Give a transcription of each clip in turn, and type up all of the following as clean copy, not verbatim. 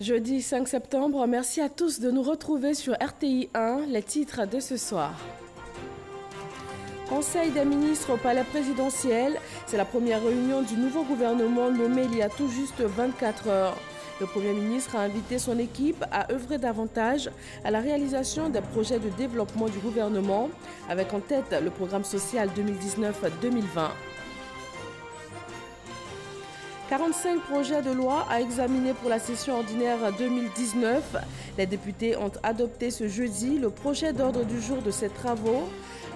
Jeudi 5 septembre, merci à tous de nous retrouver sur RTI 1, les titres de ce soir. Conseil des ministres au palais présidentiel, c'est la première réunion du nouveau gouvernement nommé il y a tout juste 24 heures. Le Premier ministre a invité son équipe à œuvrer davantage à la réalisation des projets de développement du gouvernement, avec en tête le programme social 2019-2020. 45 projets de loi à examiner pour la session ordinaire 2019. Les députés ont adopté ce jeudi le projet d'ordre du jour de ces travaux.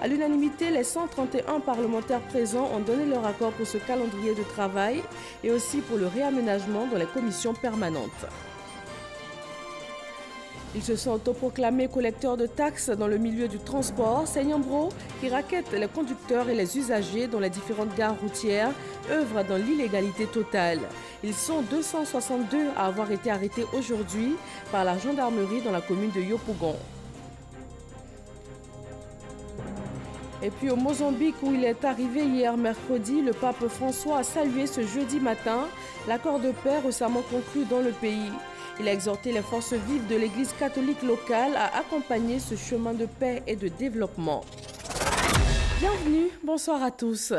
À l'unanimité, les 131 parlementaires présents ont donné leur accord pour ce calendrier de travail et aussi pour le réaménagement dans les commissions permanentes. Ils se sont autoproclamés collecteurs de taxes dans le milieu du transport. C'est Nyambro qui raquette les conducteurs et les usagers dans les différentes gares routières, œuvrent dans l'illégalité totale. Ils sont 262 à avoir été arrêtés aujourd'hui par la gendarmerie dans la commune de Yopougon. Et puis au Mozambique, où il est arrivé hier mercredi, le pape François a salué ce jeudi matin l'accord de paix récemment conclu dans le pays. Il a exhorté les forces vives de l'Église catholique locale à accompagner ce chemin de paix et de développement. Bienvenue, bonsoir à tous.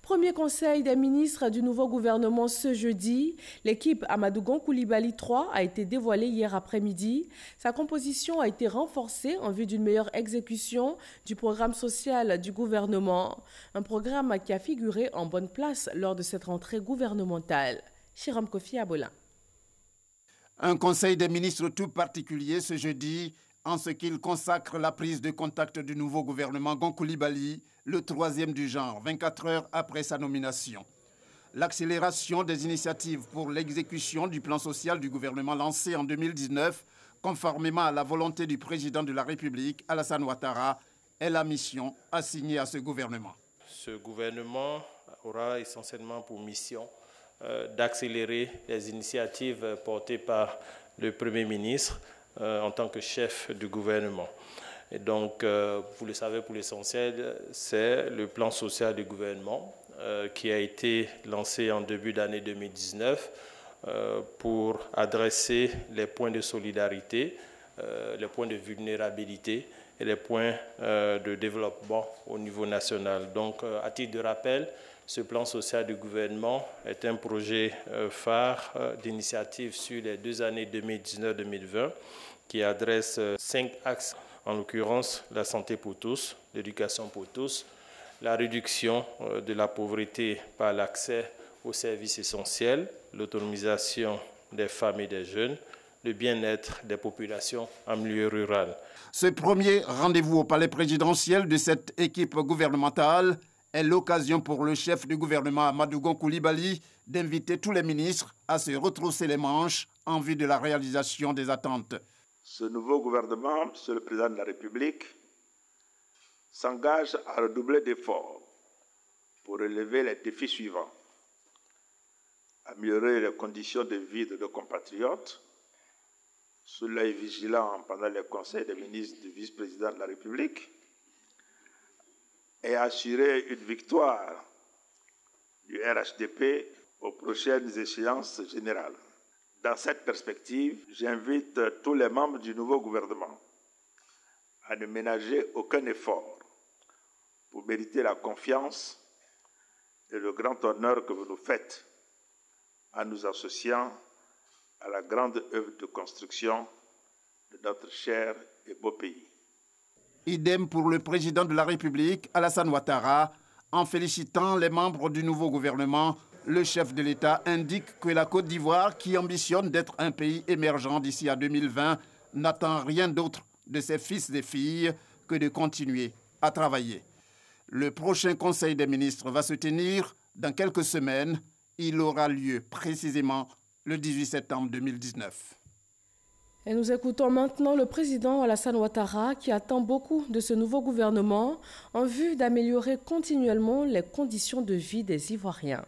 Premier conseil des ministres du nouveau gouvernement ce jeudi. L'équipe Amadougon Coulibaly 3 a été dévoilée hier après-midi. Sa composition a été renforcée en vue d'une meilleure exécution du programme social du gouvernement. Un programme qui a figuré en bonne place lors de cette rentrée gouvernementale. Chiram Kofi Abola. Un conseil des ministres tout particulier ce jeudi, en ce qu'il consacre la prise de contact du nouveau gouvernement Gon Coulibaly, le troisième du genre, 24 heures après sa nomination. L'accélération des initiatives pour l'exécution du plan social du gouvernement lancé en 2019, conformément à la volonté du président de la République, Alassane Ouattara, est la mission assignée à ce gouvernement. Ce gouvernement aura essentiellement pour mission d'accélérer les initiatives portées par le Premier ministre en tant que chef du gouvernement. Et donc, vous le savez, pour l'essentiel, c'est le plan social du gouvernement qui a été lancé en début d'année 2019 pour adresser les points de solidarité, les points de vulnérabilité et les points de développement au niveau national. Donc, à titre de rappel, ce plan social du gouvernement est un projet phare d'initiative sur les 2 années 2019-2020 qui adresse 5 axes, en l'occurrence la santé pour tous, l'éducation pour tous, la réduction de la pauvreté par l'accès aux services essentiels, l'autonomisation des femmes et des jeunes, le bien-être des populations en milieu rural. Ce premier rendez-vous au palais présidentiel de cette équipe gouvernementale est l'occasion pour le chef du gouvernement Amadougon Coulibaly d'inviter tous les ministres à se retrousser les manches en vue de la réalisation des attentes. Ce nouveau gouvernement, Monsieur le Président de la République, s'engage à redoubler d'efforts pour relever les défis suivants. Améliorer les conditions de vie de nos compatriotes, sous l'œil vigilant pendant les conseils des ministres du vice-président de la République, et assurer une victoire du RHDP aux prochaines échéances générales. Dans cette perspective, j'invite tous les membres du nouveau gouvernement à ne ménager aucun effort pour mériter la confiance et le grand honneur que vous nous faites en nous associant à la grande œuvre de construction de notre cher et beau pays. Idem pour le président de la République, Alassane Ouattara. En félicitant les membres du nouveau gouvernement, le chef de l'État indique que la Côte d'Ivoire, qui ambitionne d'être un pays émergent d'ici à 2020, n'attend rien d'autre de ses fils et filles que de continuer à travailler. Le prochain Conseil des ministres va se tenir dans quelques semaines. Il aura lieu précisément le 18 septembre 2019. Et nous écoutons maintenant le président Alassane Ouattara qui attend beaucoup de ce nouveau gouvernement en vue d'améliorer continuellement les conditions de vie des Ivoiriens.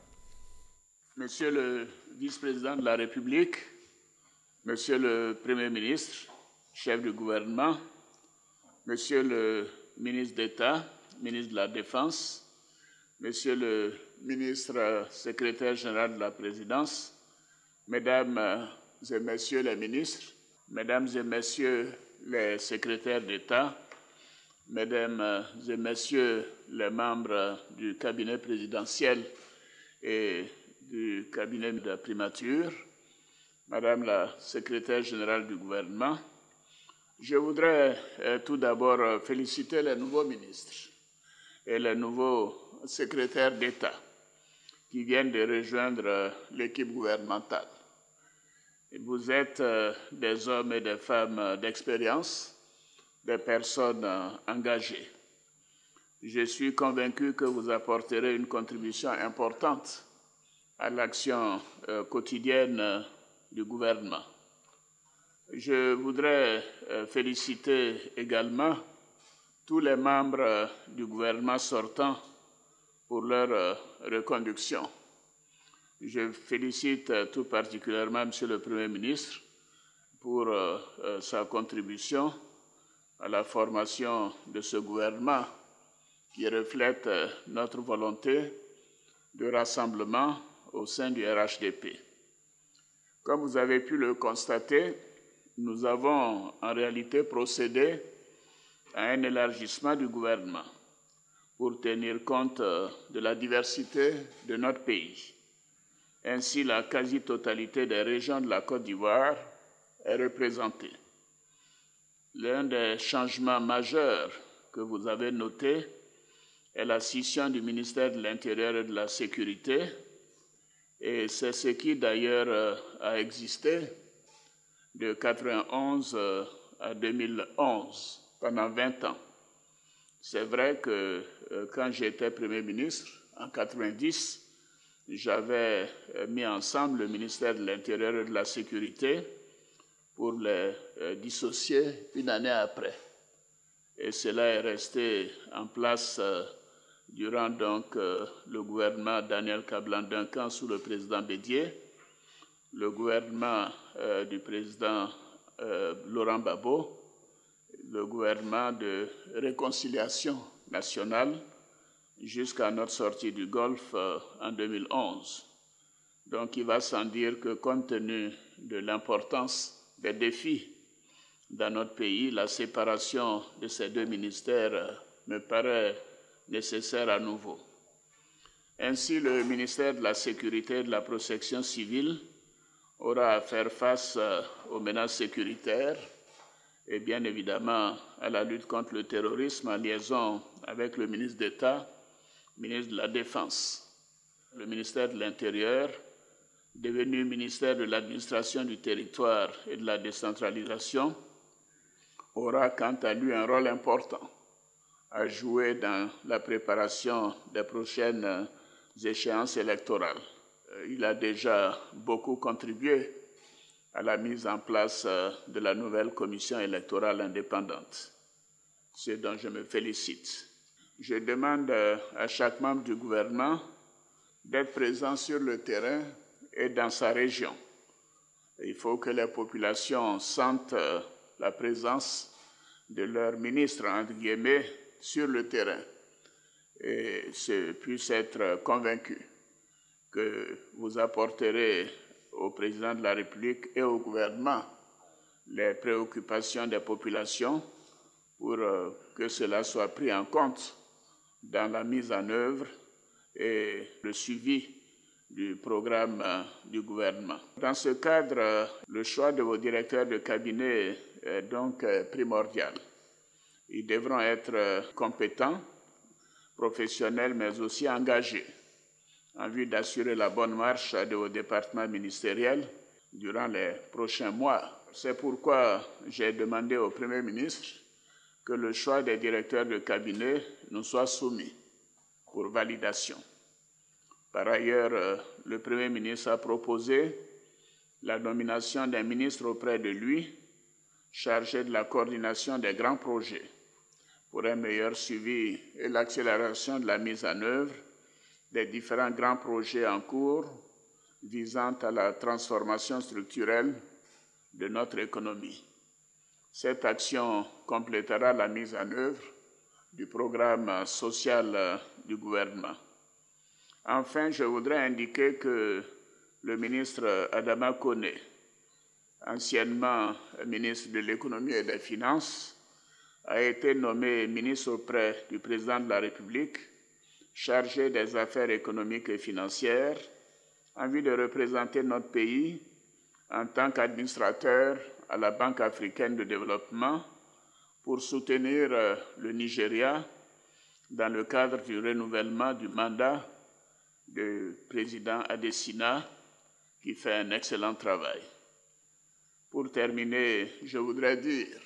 Monsieur le vice-président de la République, Monsieur le Premier ministre, chef du gouvernement, Monsieur le ministre d'État, ministre de la Défense, Monsieur le ministre secrétaire général de la Présidence, Mesdames, et messieurs les ministres, mesdames et messieurs les secrétaires d'État, mesdames et messieurs les membres du cabinet présidentiel et du cabinet de la primature, madame la secrétaire générale du gouvernement, je voudrais tout d'abord féliciter les nouveaux ministres et les nouveaux secrétaires d'État qui viennent de rejoindre l'équipe gouvernementale. Vous êtes des hommes et des femmes d'expérience, des personnes engagées. Je suis convaincu que vous apporterez une contribution importante à l'action quotidienne du gouvernement. Je voudrais féliciter également tous les membres du gouvernement sortant pour leur reconduction. Je félicite tout particulièrement M. le Premier ministre pour sa contribution à la formation de ce gouvernement qui reflète notre volonté de rassemblement au sein du RHDP. Comme vous avez pu le constater, nous avons en réalité procédé à un élargissement du gouvernement pour tenir compte de la diversité de notre pays. Ainsi, la quasi-totalité des régions de la Côte d'Ivoire est représentée. L'un des changements majeurs que vous avez notés est la scission du ministère de l'Intérieur et de la Sécurité, et c'est ce qui d'ailleurs a existé de 1991 à 2011, pendant 20 ans. C'est vrai que quand j'étais Premier ministre, en 1990, j'avais mis ensemble le ministère de l'Intérieur et de la Sécurité pour les dissocier une année après. Et cela est resté en place durant donc le gouvernement Daniel Kablan-Duncan sous le président Bédié, le gouvernement du président Laurent Gbagbo, le gouvernement de réconciliation nationale jusqu'à notre sortie du Golfe en 2011. Donc il va sans dire que compte tenu de l'importance des défis dans notre pays, la séparation de ces deux ministères me paraît nécessaire à nouveau. Ainsi, le ministère de la Sécurité et de la Protection civile aura à faire face aux menaces sécuritaires et bien évidemment à la lutte contre le terrorisme en liaison avec le ministre d'État, ministre de la Défense. Le ministère de l'Intérieur, devenu ministère de l'Administration du territoire et de la décentralisation, aura quant à lui un rôle important à jouer dans la préparation des prochaines échéances électorales. Il a déjà beaucoup contribué à la mise en place de la nouvelle commission électorale indépendante, ce dont je me félicite. Je demande à chaque membre du gouvernement d'être présent sur le terrain et dans sa région. Il faut que les populations sentent la présence de leur ministre, entre guillemets, sur le terrain et puissent être convaincus que vous apporterez au président de la République et au gouvernement les préoccupations des populations pour que cela soit pris en compte dans la mise en œuvre et le suivi du programme du gouvernement. Dans ce cadre, le choix de vos directeurs de cabinet est donc primordial. Ils devront être compétents, professionnels, mais aussi engagés en vue d'assurer la bonne marche de vos départements ministériels durant les prochains mois. C'est pourquoi j'ai demandé au Premier ministre que le choix des directeurs de cabinet nous soit soumis pour validation. Par ailleurs, le Premier ministre a proposé la nomination d'un ministre auprès de lui chargé de la coordination des grands projets pour un meilleur suivi et l'accélération de la mise en œuvre des différents grands projets en cours visant à la transformation structurelle de notre économie. Cette action complétera la mise en œuvre du programme social du gouvernement. Enfin, je voudrais indiquer que le ministre Adama Koné anciennement ministre de l'économie et des finances, a été nommé ministre auprès du président de la République, chargé des affaires économiques et financières, en vue de représenter notre pays en tant qu'administrateur à la Banque africaine de développement pour soutenir le Nigeria dans le cadre du renouvellement du mandat du président Adesina, qui fait un excellent travail. Pour terminer, je voudrais dire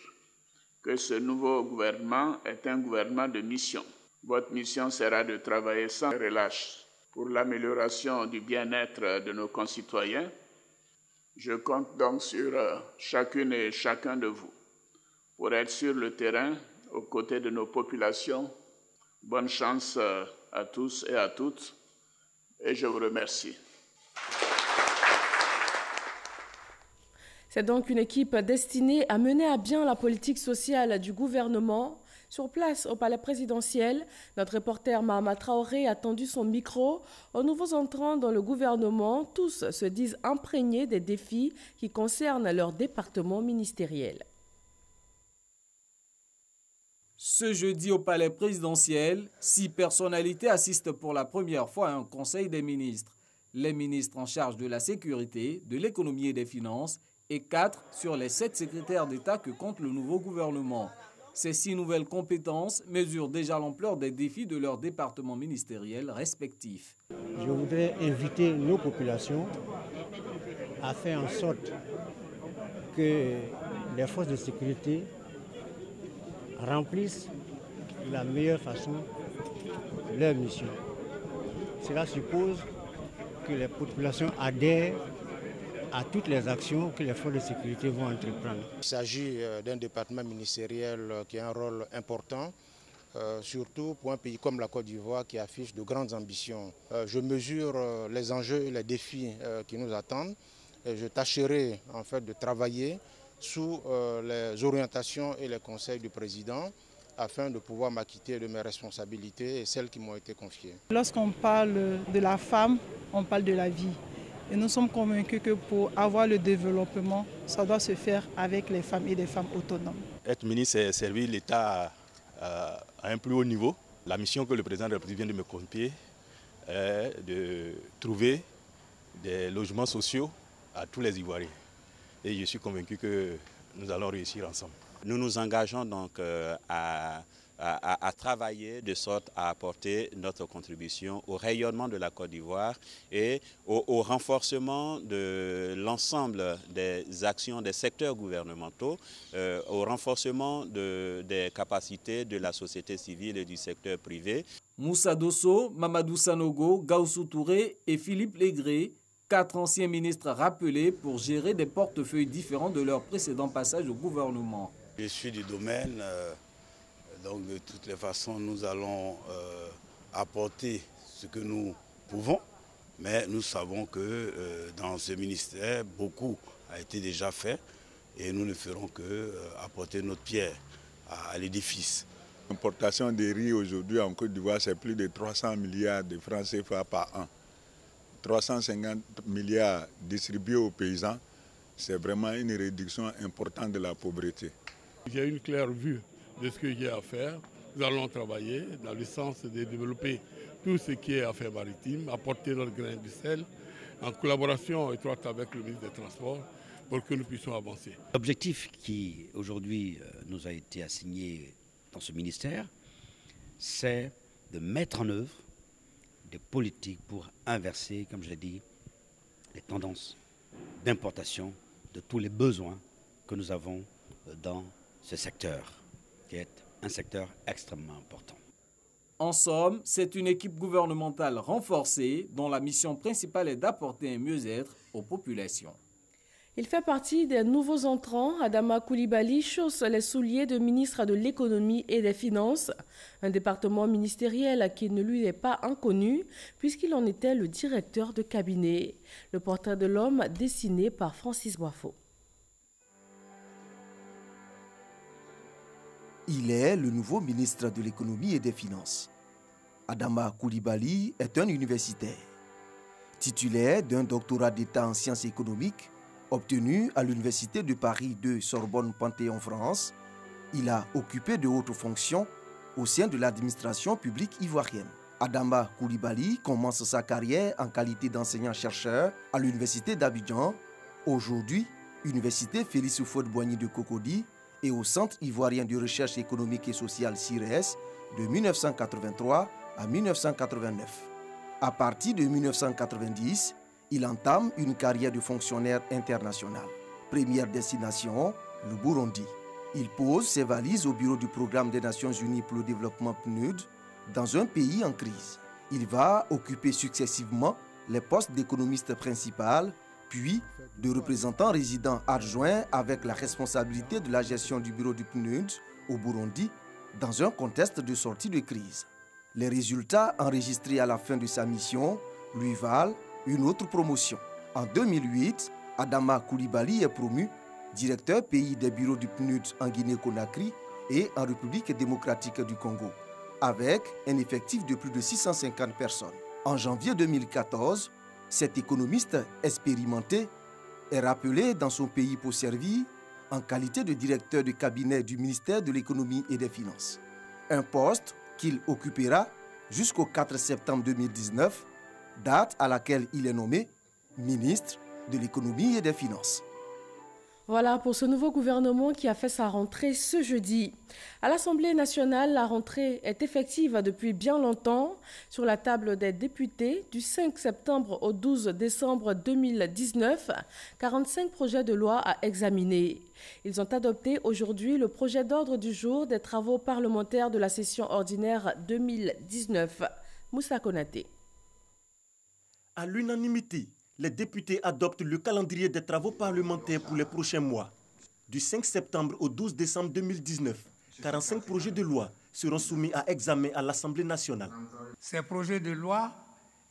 que ce nouveau gouvernement est un gouvernement de mission. Votre mission sera de travailler sans relâche pour l'amélioration du bien-être de nos concitoyens. Je compte donc sur chacune et chacun de vous pour être sur le terrain aux côtés de nos populations. Bonne chance à tous et à toutes et je vous remercie. C'est donc une équipe destinée à mener à bien la politique sociale du gouvernement. Sur place, au palais présidentiel, notre reporter Mahama Traoré a tendu son micro aux nouveaux entrants dans le gouvernement. Tous se disent imprégnés des défis qui concernent leur département ministériel. Ce jeudi au palais présidentiel, 6 personnalités assistent pour la première fois à un conseil des ministres. Les ministres en charge de la sécurité, de l'économie et des finances et 4 sur les 7 secrétaires d'État que compte le nouveau gouvernement. Ces 6 nouvelles compétences mesurent déjà l'ampleur des défis de leurs départements ministériels respectifs. Je voudrais inviter nos populations à faire en sorte que les forces de sécurité remplissent de la meilleure façon leur mission. Cela suppose que les populations adhèrent à toutes les actions que les forces de sécurité vont entreprendre. Il s'agit d'un département ministériel qui a un rôle important, surtout pour un pays comme la Côte d'Ivoire qui affiche de grandes ambitions. Je mesure les enjeux et les défis qui nous attendent et je tâcherai en fait de travailler sous les orientations et les conseils du président afin de pouvoir m'acquitter de mes responsabilités et celles qui m'ont été confiées. Lorsqu'on parle de la femme, on parle de la vie. Et nous sommes convaincus que pour avoir le développement, ça doit se faire avec les femmes et des femmes autonomes. Être ministre, c'est servir l'État à un plus haut niveau. La mission que le président de la République vient de me confier est de trouver des logements sociaux à tous les Ivoiriens. Et je suis convaincu que nous allons réussir ensemble. Nous nous engageons donc à travailler de sorte à apporter notre contribution au rayonnement de la Côte d'Ivoire et au renforcement de l'ensemble des actions des secteurs gouvernementaux, au renforcement des capacités de la société civile et du secteur privé. Moussa Dosso, Mamadou Sanogo, Gaussou Touré et Philippe Légré, 4 anciens ministres rappelés pour gérer des portefeuilles différents de leur précédent passage au gouvernement. Je suis du domaine, donc de toutes les façons nous allons apporter ce que nous pouvons, mais nous savons que dans ce ministère, beaucoup a été déjà fait et nous ne ferons que apporter notre pierre à l'édifice. L'importation des riz aujourd'hui en Côte d'Ivoire, c'est plus de 300 milliards de francs CFA par an. 350 milliards distribués aux paysans, c'est vraiment une réduction importante de la pauvreté. J'ai une claire vue de ce que j'ai à faire. Nous allons travailler dans le sens de développer tout ce qui est affaires maritimes, apporter notre grain de sel, en collaboration étroite avec le ministre des Transports, pour que nous puissions avancer. L'objectif qui aujourd'hui nous a été assigné dans ce ministère, c'est de mettre en œuvre des politiques pour inverser, comme je l'ai dit, les tendances d'importation de tous les besoins que nous avons dans ce secteur, qui est un secteur extrêmement important. En somme, c'est une équipe gouvernementale renforcée dont la mission principale est d'apporter un mieux-être aux populations. Il fait partie des nouveaux entrants. Adama Coulibaly chausse les souliers de ministre de l'économie et des finances, un département ministériel qui ne lui est pas inconnu puisqu'il en était le directeur de cabinet. Le portrait de l'homme dessiné par Francis Boifo. Il est le nouveau ministre de l'économie et des finances. Adama Coulibaly est un universitaire. Titulaire d'un doctorat d'État en sciences économiques, Obtenu à l'Université de Paris de Sorbonne Panthéon France, il a occupé de hautes fonctions au sein de l'administration publique ivoirienne. Adama Coulibaly commence sa carrière en qualité d'enseignant-chercheur à l'Université d'Abidjan, aujourd'hui Université Félix Houphouët-Boigny de Cocody et au Centre ivoirien de recherche économique et sociale CIRES de 1983 à 1989. À partir de 1990, il entame une carrière de fonctionnaire international. Première destination, le Burundi. Il pose ses valises au bureau du Programme des Nations Unies pour le développement PNUD dans un pays en crise. Il va occuper successivement les postes d'économiste principal, puis de représentant résident adjoint avec la responsabilité de la gestion du bureau du PNUD au Burundi dans un contexte de sortie de crise. Les résultats enregistrés à la fin de sa mission lui valent une autre promotion. En 2008, Adama Coulibaly est promu directeur pays des bureaux du PNUD en Guinée-Conakry et en République démocratique du Congo, avec un effectif de plus de 650 personnes. En janvier 2014, cet économiste expérimenté est rappelé dans son pays pour servir en qualité de directeur de cabinet du ministère de l'Économie et des Finances. Un poste qu'il occupera jusqu'au 4 septembre 2019, date à laquelle il est nommé ministre de l'Économie et des Finances. Voilà pour ce nouveau gouvernement qui a fait sa rentrée ce jeudi. À l'Assemblée nationale, la rentrée est effective depuis bien longtemps. Sur la table des députés, du 5 septembre au 12 décembre 2019, 45 projets de loi à examiner. Ils ont adopté aujourd'hui le projet d'ordre du jour des travaux parlementaires de la session ordinaire 2019. Moussa Konaté. À l'unanimité, les députés adoptent le calendrier des travaux parlementaires pour les prochains mois. Du 5 septembre au 12 décembre 2019, 45 projets de loi seront soumis à examen à l'Assemblée nationale. Ces projets de loi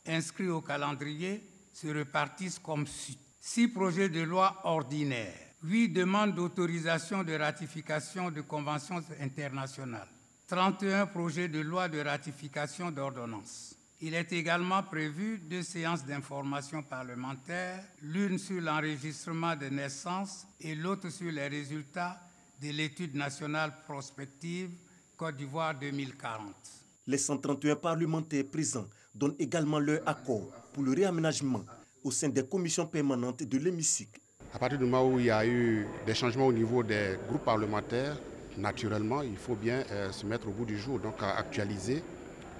inscrits au calendrier se répartissent comme suit. 6 projets de loi ordinaires, 8 demandes d'autorisation de ratification de conventions internationales, 31 projets de loi de ratification d'ordonnances. Il est également prévu 2 séances d'information parlementaire, l'une sur l'enregistrement des naissances et l'autre sur les résultats de l'étude nationale prospective Côte d'Ivoire 2040. Les 131 parlementaires présents donnent également leur accord pour le réaménagement au sein des commissions permanentes de l'hémicycle. À partir du moment où il y a eu des changements au niveau des groupes parlementaires, naturellement, il faut bien se mettre au bout du jour, donc à actualiser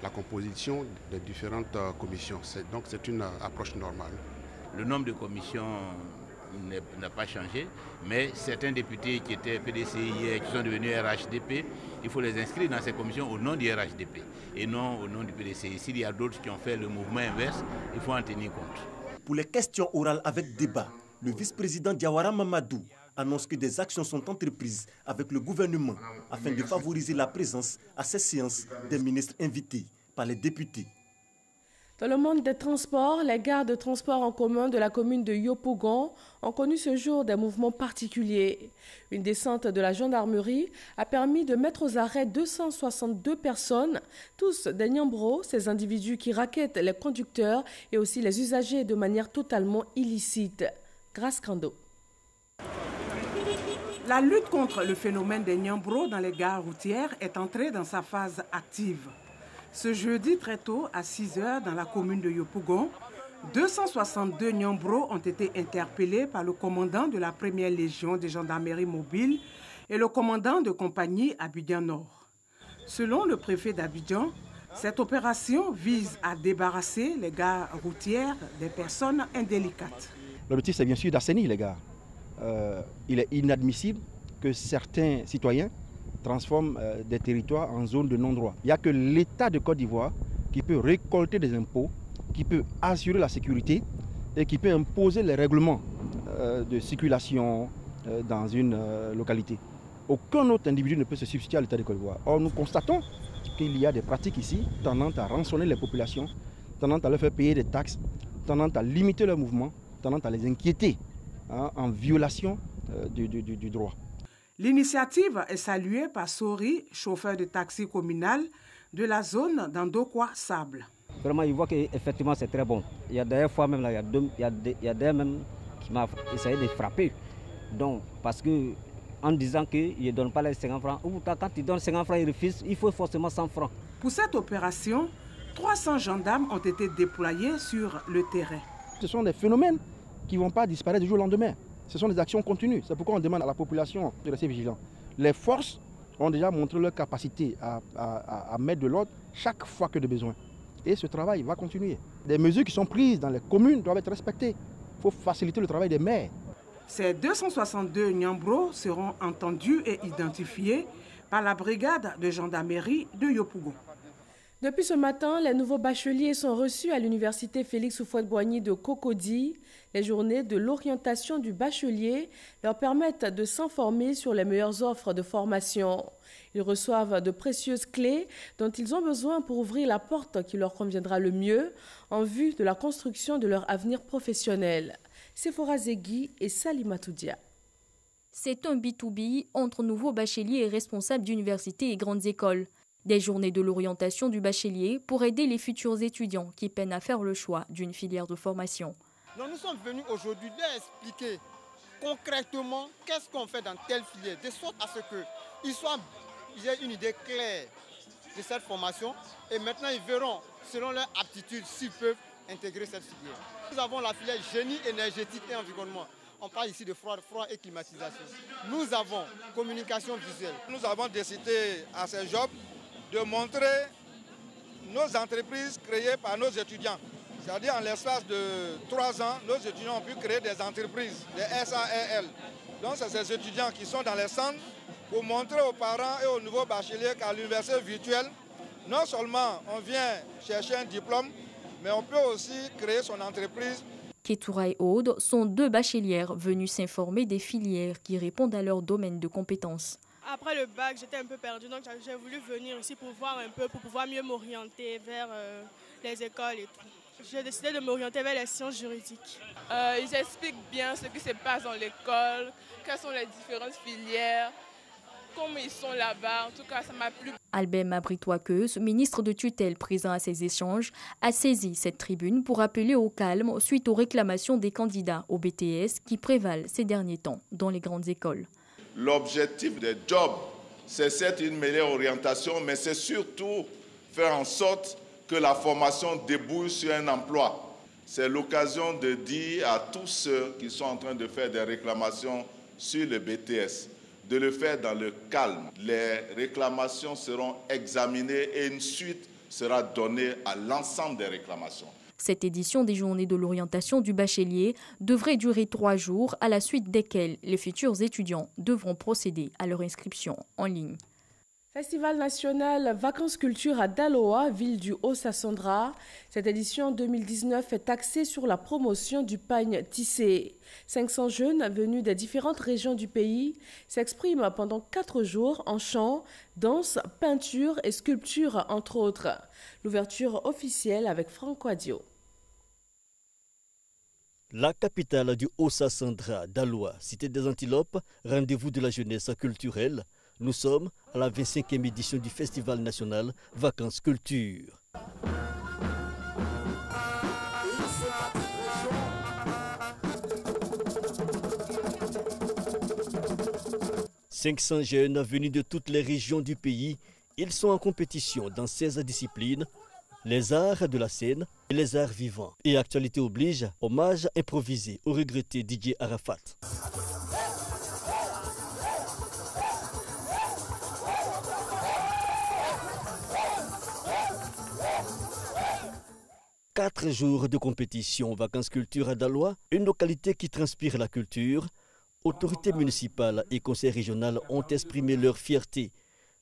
la composition des différentes commissions. Donc c'est une approche normale. Le nombre de commissions n'a pas changé, mais certains députés qui étaient PDCI hier, qui sont devenus RHDP, il faut les inscrire dans ces commissions au nom du RHDP et non au nom du PDCI. S'il y a d'autres qui ont fait le mouvement inverse, il faut en tenir compte. Pour les questions orales avec débat, le vice-président Diawara Mamadou annonce que des actions sont entreprises avec le gouvernement afin de favoriser la présence à ces séances des ministres invités par les députés. Dans le monde des transports, les gares de transport en commun de la commune de Yopougon ont connu ce jour des mouvements particuliers. Une descente de la gendarmerie a permis de mettre aux arrêts 262 personnes, tous des Niambros, ces individus qui raquettent les conducteurs et aussi les usagers de manière totalement illicite. Grâce Kando. La lutte contre le phénomène des Niambros dans les gares routières est entrée dans sa phase active. Ce jeudi très tôt, à 6 h, dans la commune de Yopougon, 262 Niambros ont été interpellés par le commandant de la 1e Légion de gendarmerie mobile et le commandant de compagnie Abidjan Nord. Selon le préfet d'Abidjan, cette opération vise à débarrasser les gares routières des personnes indélicates. L'objectif, c'est bien sûr d'assainir les gares. Il est inadmissible que certains citoyens transforment des territoires en zones de non-droit. Il n'y a que l'État de Côte d'Ivoire qui peut récolter des impôts, qui peut assurer la sécurité et qui peut imposer les règlements de circulation dans une localité. Aucun autre individu ne peut se substituer à l'État de Côte d'Ivoire. Or, nous constatons qu'il y a des pratiques ici tendant à rançonner les populations, tendant à leur faire payer des taxes, tendant à limiter leurs mouvements, tendant à les inquiéter en violation du droit. L'initiative est saluée par Sori, chauffeur de taxi communal de la zone d'Andokwa-Sable. Vraiment, il voit qu'effectivement c'est très bon. Il y a des fois même, là, il y a des même qui m'a essayé de frapper. Donc, parce que en disant qu'il ne donne pas les 50 francs, ou quand il donne 50 francs, il refuse, il faut forcément 100 francs. Pour cette opération, 300 gendarmes ont été déployés sur le terrain. Ce sont des phénomènes qui ne vont pas disparaître du jour au lendemain. Ce sont des actions continues. C'est pourquoi on demande à la population de rester vigilant. Les forces ont déjà montré leur capacité à mettre de l'ordre chaque fois que de besoin. Et ce travail va continuer. Des mesures qui sont prises dans les communes doivent être respectées. Il faut faciliter le travail des maires. Ces 262 Nyambro seront entendus et identifiés par la brigade de gendarmerie de Yopougon. Depuis ce matin, les nouveaux bacheliers sont reçus à l'université Félix Houphouët-Boigny de Cocody. Les journées de l'orientation du bachelier leur permettent de s'informer sur les meilleures offres de formation. Ils reçoivent de précieuses clés dont ils ont besoin pour ouvrir la porte qui leur conviendra le mieux en vue de la construction de leur avenir professionnel. Sephora Zegui et Salima Toudia. C'est un B2B entre nouveaux bacheliers et responsables d'universités et grandes écoles. Des journées de l'orientation du bachelier pour aider les futurs étudiants qui peinent à faire le choix d'une filière de formation. Donc nous sommes venus aujourd'hui leur expliquer concrètement qu'est-ce qu'on fait dans telle filière, de sorte à ce qu'ils aient une idée claire de cette formation et maintenant ils verront selon leur aptitude s'ils peuvent intégrer cette filière. Nous avons la filière génie énergétique et environnement. On parle ici de froid et climatisation. Nous avons communication visuelle. Nous avons décidé à ces jobs de montrer nos entreprises créées par nos étudiants. C'est-à-dire en l'espace de 3 ans, nos étudiants ont pu créer des entreprises, des SARL. Donc c'est ces étudiants qui sont dans les centres pour montrer aux parents et aux nouveaux bacheliers qu'à l'université virtuelle, non seulement on vient chercher un diplôme, mais on peut aussi créer son entreprise. Ketoura et Aude sont 2 bachelières venues s'informer des filières qui répondent à leur domaine de compétences. Après le bac, j'étais un peu perdue, donc j'ai voulu venir ici pour voir un peu, pour pouvoir mieux m'orienter vers les écoles et tout. J'ai décidé de m'orienter vers les sciences juridiques. Ils expliquent bien ce qui se passe dans l'école, quelles sont les différentes filières, comment ils sont là-bas. En tout cas, ça m'a plu. Albert Mabritoakeus, ministre de tutelle présent à ces échanges, a saisi cette tribune pour appeler au calme suite aux réclamations des candidats au BTS qui prévalent ces derniers temps dans les grandes écoles. L'objectif des jobs, c'est certes une meilleure orientation, mais c'est surtout faire en sorte que la formation débouche sur un emploi. C'est l'occasion de dire à tous ceux qui sont en train de faire des réclamations sur le BTS, de le faire dans le calme. Les réclamations seront examinées et une suite sera donnée à l'ensemble des réclamations. Cette édition des journées de l'orientation du bachelier devrait durer 3 jours, à la suite desquels les futurs étudiants devront procéder à leur inscription en ligne. Festival national Vacances Culture à Daloa, ville du Haut-Sassandra. Cette édition 2019 est axée sur la promotion du pagne tissé. 500 jeunes venus des différentes régions du pays s'expriment pendant 4 jours en chant, danse, peinture et sculpture, entre autres. L'ouverture officielle avec Franco Adio. La capitale du Haut-Sassandra, Daloa, cité des Antilopes, rendez-vous de la jeunesse culturelle. Nous sommes à la 25e édition du Festival national Vacances Culture. « 500 jeunes venus de toutes les régions du pays. Ils sont en compétition dans 16 disciplines, les arts de la scène et les arts vivants. Et actualité oblige, hommage improvisé au regretté DJ Arafat. « 4 jours de compétition Vacances Culture à Daloa, une localité qui transpire la culture. Autorités municipales et conseils régionaux ont exprimé leur fierté.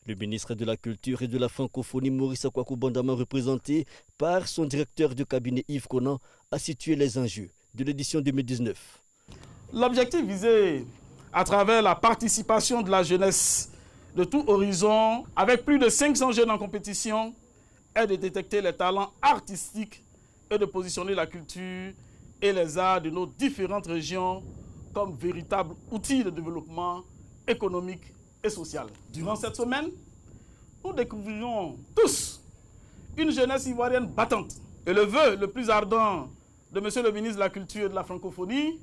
Le ministre de la Culture et de la Francophonie, Maurice Akwaku Bandama, représenté par son directeur de cabinet Yves Conan, a situé les enjeux de l'édition 2019. L'objectif visé à travers la participation de la jeunesse de tout horizon, avec plus de 500 jeunes en compétition, est de détecter les talents artistiques et de positionner la culture et les arts de nos différentes régions comme véritables outils de développement économique et social. Durant cette semaine, nous découvrirons tous une jeunesse ivoirienne battante. Et le vœu le plus ardent de M. le ministre de la Culture et de la Francophonie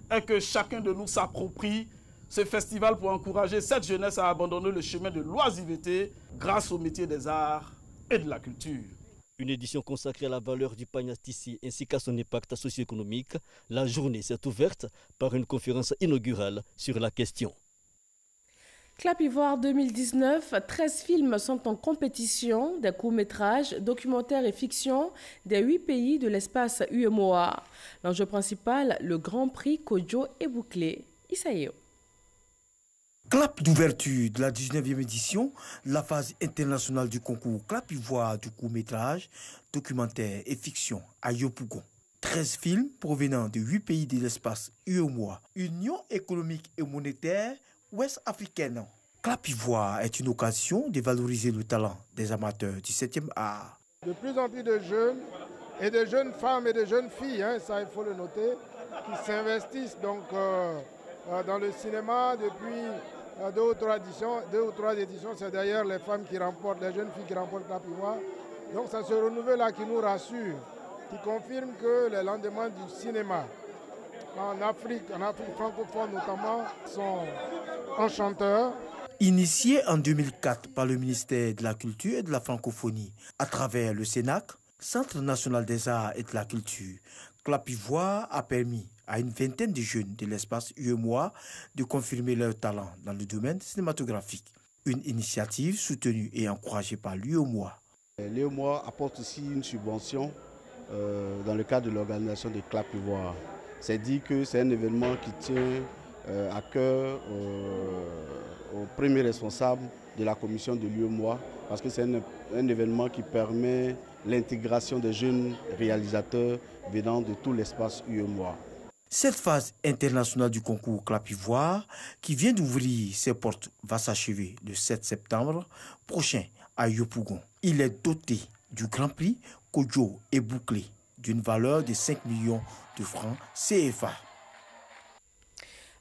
est que chacun de nous s'approprie ce festival pour encourager cette jeunesse à abandonner le chemin de l'oisiveté grâce au métier des arts et de la culture. Une édition consacrée à la valeur du panier tissé ainsi qu'à son impact socio-économique. La journée s'est ouverte par une conférence inaugurale sur la question. Clap Ivoire 2019, 13 films sont en compétition, des courts-métrages, documentaires et fictions des 8 pays de l'espace UEMOA. L'enjeu principal, le Grand Prix Kodjo est bouclé. Isaïo. Clap d'ouverture de la 19e édition, la phase internationale du concours Clap Ivoire du court-métrage, documentaire et fiction à Yopougon. 13 films provenant de 8 pays de l'espace UEMOA, Union économique et monétaire ouest-africaine. Clap Ivoire est une occasion de valoriser le talent des amateurs du 7e art. De plus en plus de jeunes, et de jeunes femmes et de jeunes filles, ça il faut le noter, qui s'investissent donc dans le cinéma depuis deux ou trois éditions. C'est d'ailleurs les femmes qui remportent, les jeunes filles qui remportent Clap Ivoire. Donc c'est ce renouveau-là qui nous rassure, qui confirme que les lendemains du cinéma en Afrique francophone notamment, sont enchanteurs. Initié en 2004 par le ministère de la Culture et de la Francophonie, à travers le CENAC, Centre national des arts et de la culture, Clap Ivoire a permis à une vingtaine de jeunes de l'espace UEMOA de confirmer leur talent dans le domaine cinématographique. Une initiative soutenue et encouragée par l'UEMOA. L'UEMOA apporte aussi une subvention dans le cadre de l'organisation de Clap Ivoire. C'est dit que c'est un événement qui tient à cœur au premier responsable de la commission de l'UEMOA, parce que c'est un événement qui permet l'intégration des jeunes réalisateurs venant de tout l'espace UEMOA. Cette phase internationale du concours Clap Ivoire, qui vient d'ouvrir ses portes, va s'achever le 7 septembre prochain à Yopougon. Il est doté du Grand Prix Kodjo et bouclé d'une valeur de 5 millions de francs CFA.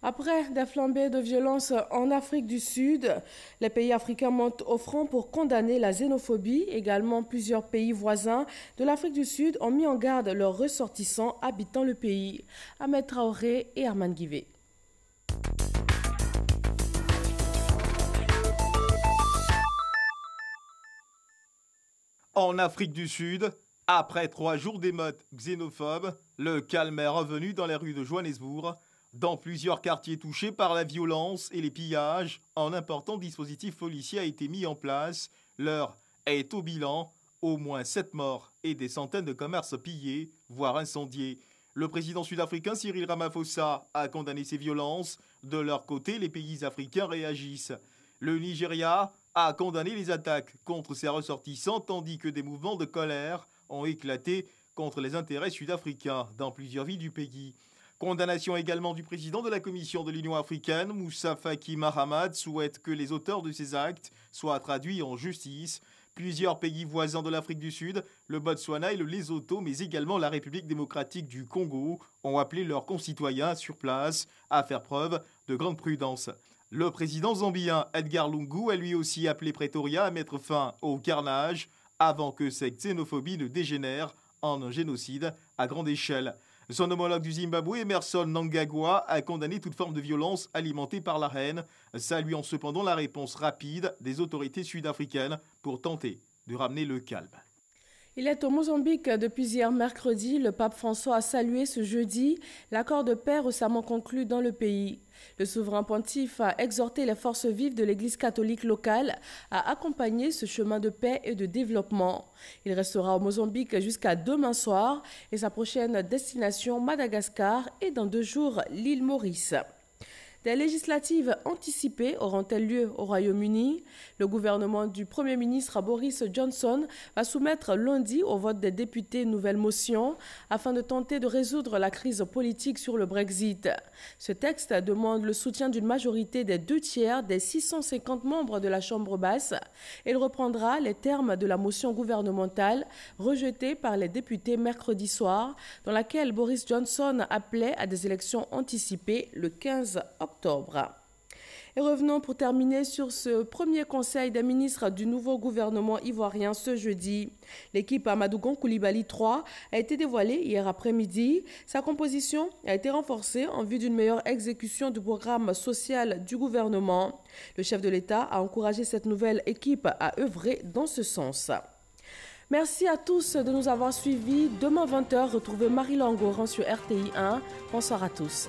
Après des flambées de violence en Afrique du Sud, les pays africains montent au front pour condamner la xénophobie. Également, plusieurs pays voisins de l'Afrique du Sud ont mis en garde leurs ressortissants habitant le pays. Ahmed Traoré et Arman Guivé. En Afrique du Sud, après 3 jours d'émeutes xénophobes, le calme est revenu dans les rues de Johannesburg. Dans plusieurs quartiers touchés par la violence et les pillages, un important dispositif policier a été mis en place. L'heure est au bilan, au moins 7 morts et des centaines de commerces pillés, voire incendiés. Le président sud-africain Cyril Ramaphosa a condamné ces violences. De leur côté, les pays africains réagissent. Le Nigeria a condamné les attaques contre ses ressortissants, tandis que des mouvements de colère ont éclaté contre les intérêts sud-africains dans plusieurs villes du pays. Condamnation également du président de la Commission de l'Union africaine, Moussa Faki Mahamat, souhaite que les auteurs de ces actes soient traduits en justice. Plusieurs pays voisins de l'Afrique du Sud, le Botswana et le Lesotho, mais également la République démocratique du Congo, ont appelé leurs concitoyens sur place à faire preuve de grande prudence. Le président zambien Edgar Lungu a lui aussi appelé Pretoria à mettre fin au carnage avant que cette xénophobie ne dégénère en un génocide à grande échelle. Son homologue du Zimbabwe, Emmerson Mnangagwa, a condamné toute forme de violence alimentée par la haine, saluant cependant la réponse rapide des autorités sud-africaines pour tenter de ramener le calme. Il est au Mozambique depuis hier mercredi. Le pape François a salué ce jeudi l'accord de paix récemment conclu dans le pays. Le souverain pontife a exhorté les forces vives de l'Église catholique locale à accompagner ce chemin de paix et de développement. Il restera au Mozambique jusqu'à demain soir et sa prochaine destination Madagascar et dans 2 jours l'île Maurice. Des législatives anticipées auront-elles lieu au Royaume-Uni? Le gouvernement du Premier ministre Boris Johnson va soumettre lundi au vote des députés une nouvelle motion afin de tenter de résoudre la crise politique sur le Brexit. Ce texte demande le soutien d'une majorité des 2/3 des 650 membres de la Chambre basse. Il reprendra les termes de la motion gouvernementale rejetée par les députés mercredi soir, dans laquelle Boris Johnson appelait à des élections anticipées le 15 octobre. Et revenons pour terminer sur ce premier conseil des ministres du nouveau gouvernement ivoirien ce jeudi. L'équipe Amadougon Koulibaly 3 a été dévoilée hier après-midi. Sa composition a été renforcée en vue d'une meilleure exécution du programme social du gouvernement. Le chef de l'État a encouragé cette nouvelle équipe à œuvrer dans ce sens. Merci à tous de nous avoir suivis. Demain 20h, retrouvez Marie Langoran sur RTI 1. Bonsoir à tous.